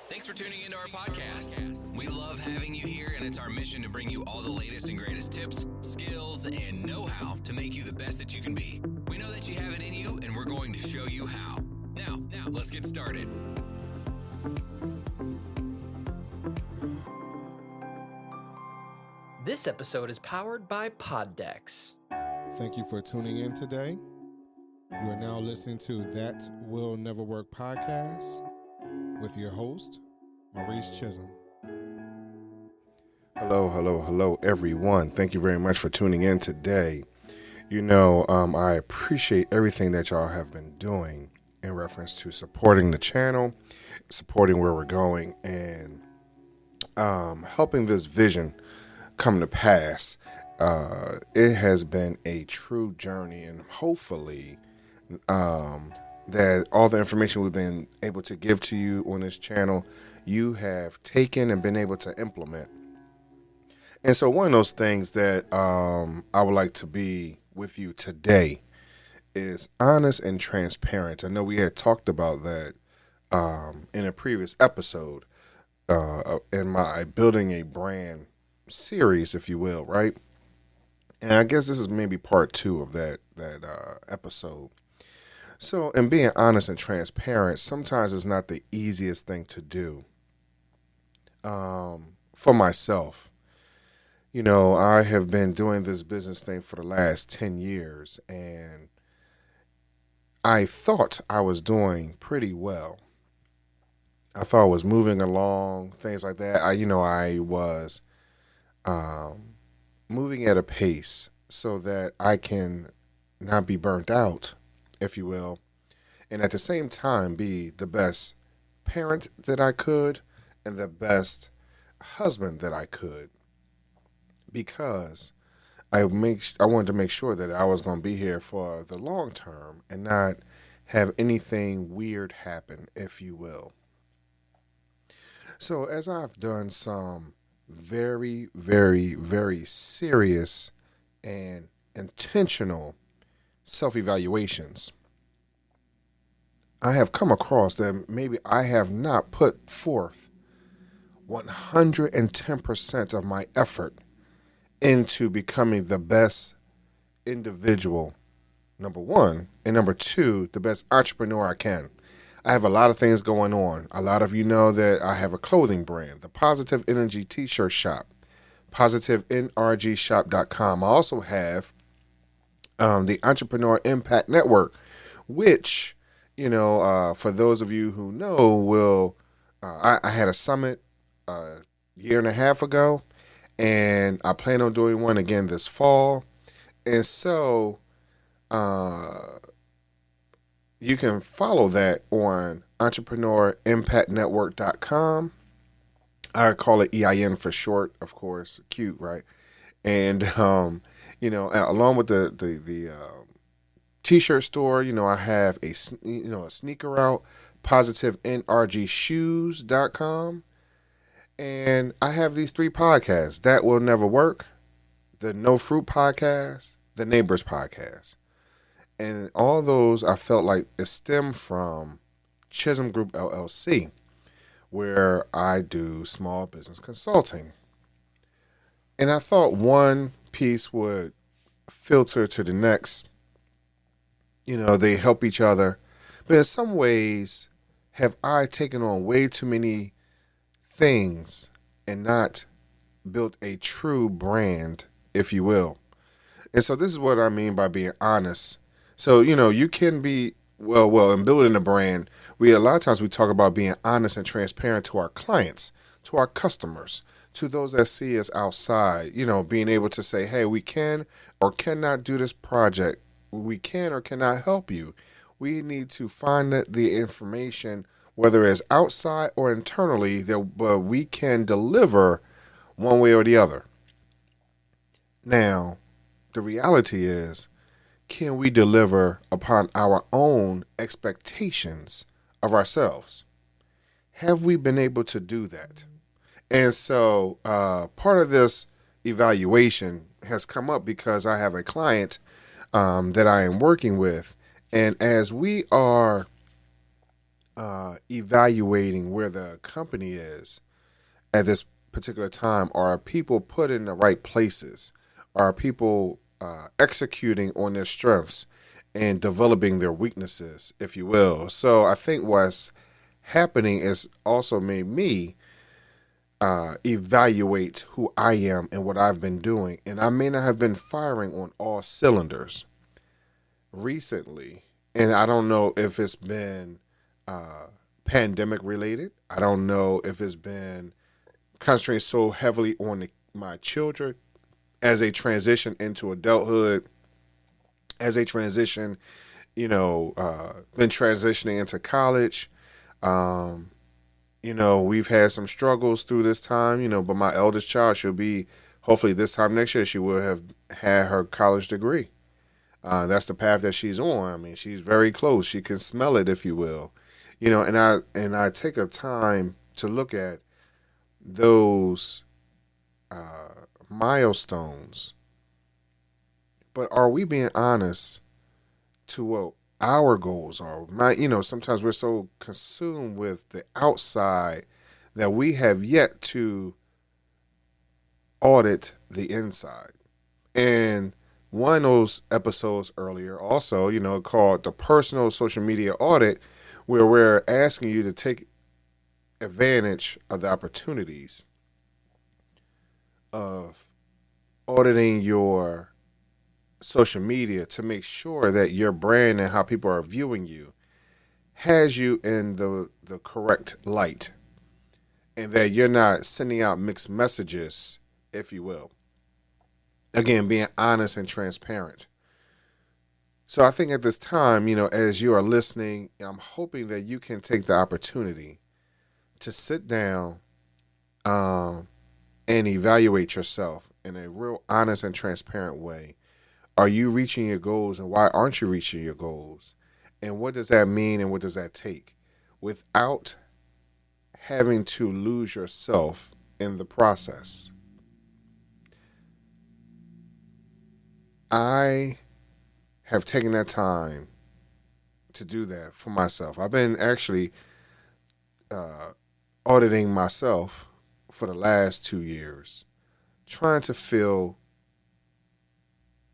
Thanks for tuning into our podcast. We love having you here, and it's our mission to bring you all the latest and greatest tips, skills, and know-how to make you the best that you can be. We know that you have it in you, and we're going to show you how. Now, let's get started. This episode is powered by Poddex. Thank you for tuning in today. You are now listening to That Will Never Work podcast with your host, Maurice Chisholm. Hello, everyone. Thank you very much for tuning in today. I appreciate everything that y'all have been doing in reference to supporting the channel, supporting where we're going, and helping this vision come to pass. It has been a true journey, and hopefully that all the information we've been able to give to you on this channel, you have taken and been able to implement. And so one of those things that I would like to be with you today is honest and transparent. I know we had talked about that in a previous episode in my Building a Brand series, if you will, right? And I guess this is maybe part 2 of that episode. So, in being honest and transparent, sometimes it's not the easiest thing to do. For myself, I have been doing this business thing for the last 10 years, and I thought I was doing pretty well. I thought I was moving along, things like that. I was moving at a pace so that I can not be burnt out, if you will, and at the same time be the best parent that I could and the best husband that I could, because I wanted to make sure that I was going to be here for the long term and not have anything weird happen, if you will. So as I've done some very, very, very serious and intentional self-evaluations, I have come across that maybe I have not put forth 110% of my effort into becoming the best individual, number one, and number two, the best entrepreneur I can. I have a lot of things going on. A lot of you know that I have a clothing brand, the Positive Energy T-shirt shop, positivenrgshop.com. I also have the Entrepreneur Impact Network, which, for those of you who know, I had a summit a year and a half ago, and I plan on doing one again this fall. And so you can follow that on entrepreneurimpactnetwork.com. I call it EIN for short, of course. Cute, right? And along with the t-shirt store, I have a sneaker out, positivenrgshoes.com. And I have these 3 podcasts: That Will Never Work, the No Fruit Podcast, the Neighbors Podcast. And all those I felt like it stemmed from Chisholm Group LLC, where I do small business consulting. And I thought one piece would filter to the next. They help each other. But in some ways, have I taken on way too many things and not built a true brand, if you will? And so this is what I mean by being honest. So, you can be, in building a brand, a lot of times we talk about being honest and transparent to our clients, to our customers, to those that see us outside, being able to say, hey, we can or cannot do this project. We can or cannot help you. We need to find the information, whether it's outside or internally, that we can deliver one way or the other. Now, the reality is, can we deliver upon our own expectations of ourselves? Have we been able to do that? And so part of this evaluation has come up because I have a client that I am working with. And as we are evaluating where the company is at this particular time. Are people put in the right places? Are people executing on their strengths and developing their weaknesses, if you will? So I think what's happening is also made me evaluate who I am and what I've been doing. And I may not have been firing on all cylinders recently. And I don't know if it's been pandemic related. I don't know if it's been concentrating so heavily on my children as they transition into adulthood, as they transition, been transitioning into college. We've had some struggles through this time, but my eldest child, she'll be, hopefully this time next year, she will have had her college degree. That's the path that she's on. I mean, she's very close. She can smell it, if you will. And I take a time to look at those milestones. But are we being honest to what our goals are? Sometimes we're so consumed with the outside that we have yet to audit the inside. And one of those episodes earlier also, called the personal social media audit, where we're asking you to take advantage of the opportunities of auditing your social media to make sure that your brand and how people are viewing you has you in the correct light, and that you're not sending out mixed messages, if you will. Again, being honest and transparent. So I think at this time, as you are listening, I'm hoping that you can take the opportunity to sit down and evaluate yourself in a real honest and transparent way. Are you reaching your goals, and why aren't you reaching your goals? And what does that mean, and what does that take? Without having to lose yourself in the process. I have taken that time to do that for myself. I've been actually auditing myself for the last 2 years, trying to feel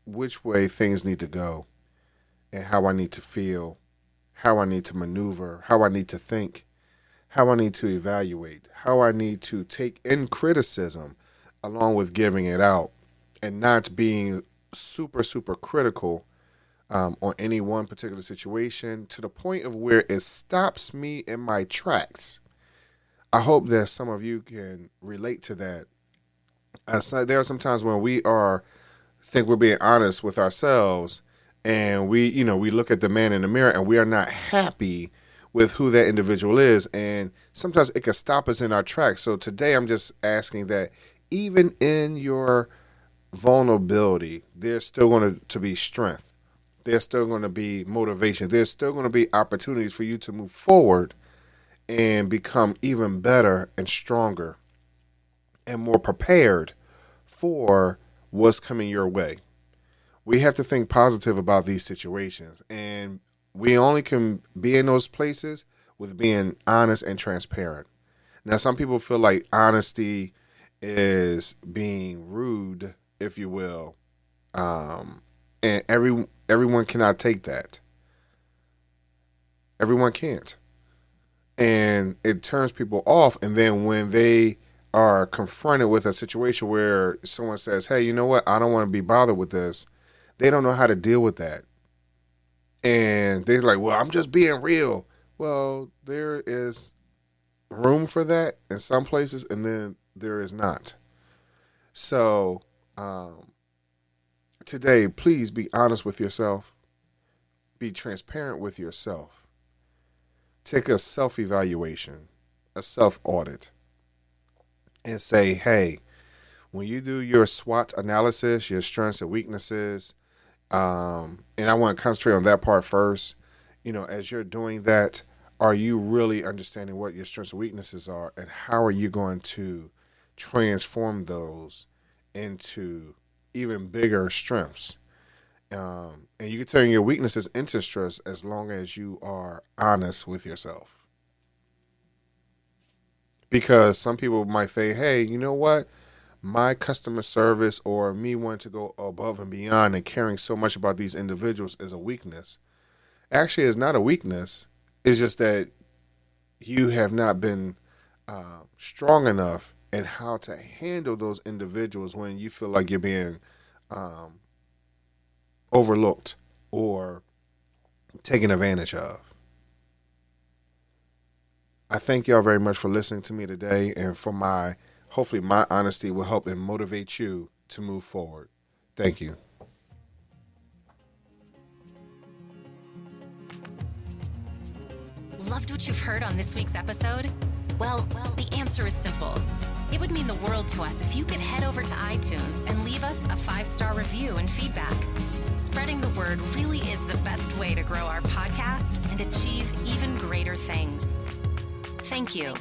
which way things need to go and how I need to feel, how I need to maneuver, how I need to think, how I need to evaluate, how I need to take in criticism along with giving it out, and not being super, super critical on any one particular situation to the point of where it stops me in my tracks. I hope that some of you can relate to that. There are some times when we think we're being honest with ourselves, and we look at the man in the mirror and we are not happy with who that individual is. And sometimes it can stop us in our tracks. So today I'm just asking that even in your vulnerability, there's still going to be strength. There's still going to be motivation. There's still going to be opportunities for you to move forward and become even better and stronger and more prepared for what's coming your way. We have to think positive about these situations, and we only can be in those places with being honest and transparent. Now, some people feel like honesty is being rude, if you will, and everyone cannot take that. Everyone can't. And it turns people off, and then when they are confronted with a situation where someone says, hey, you know what, I don't want to be bothered with this, they don't know how to deal with that. And they're like, well, I'm just being real. Well, there is room for that in some places, and then there is not. So today, please be honest with yourself. Be transparent with yourself. Take a self-evaluation, a self-audit, and say, hey, when you do your SWOT analysis, your strengths and weaknesses, and I want to concentrate on that part first, as you're doing that, are you really understanding what your strengths and weaknesses are, and how are you going to transform those into even bigger strengths? And you can turn your weaknesses into strengths as long as you are honest with yourself. Because some people might say, hey, you know what? My customer service or me wanting to go above and beyond and caring so much about these individuals is a weakness. Actually, it's not a weakness. It's just that you have not been strong enough in how to handle those individuals when you feel like you're being overlooked or taken advantage of. I thank y'all very much for listening to me today, and for hopefully my honesty will help and motivate you to move forward. Thank you. Loved what you've heard on this week's episode? Well, the answer is simple. It would mean the world to us if you could head over to iTunes and leave us a 5-star review and feedback. Spreading the word really is the best way to grow our podcast and achieve even greater things. Thank you.